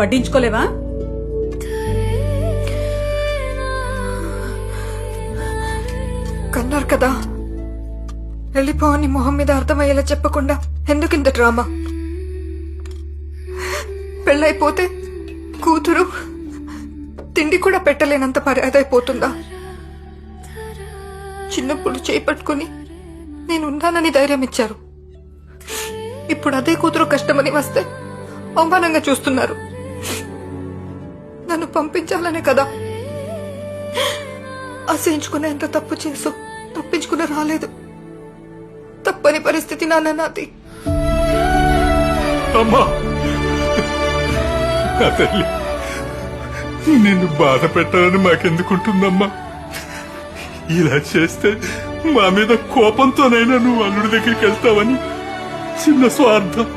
వడ్డించుకోలేవా? కన్నారు కదా, వెళ్ళిపోవని మొహం మీద అర్థమయ్యేలా చెప్పకుండా ఎందుకింత డ్రామా? పెళ్ళైపోతే కూతురు తిండి కూడా పెట్టలేనంత పరాదైపోతుందా? చిన్నప్పుడు చేపట్టుకుని నేనున్నానని ధైర్యం ఇచ్చారు. ఇప్పుడు అదే కూతురు కష్టమని వస్తే అవమానంగా చూస్తున్నారు. నన్ను పంపించాలనే కదా ఆశయించుకునేంత తప్పు చేసు తప్పించుకుని రాలేదు. తప్పని పరిస్థితి నాది. అమ్మా, నా తల్లి, నిన్ను బాధ పెట్టాలని మాకెందుకుంటుందమ్మా? ఇలా చేస్తే మా మీద కోపంతోనైనా నువ్వు అల్లుడి దగ్గరికి వెళ్తావని చిన్న స్వార్థం.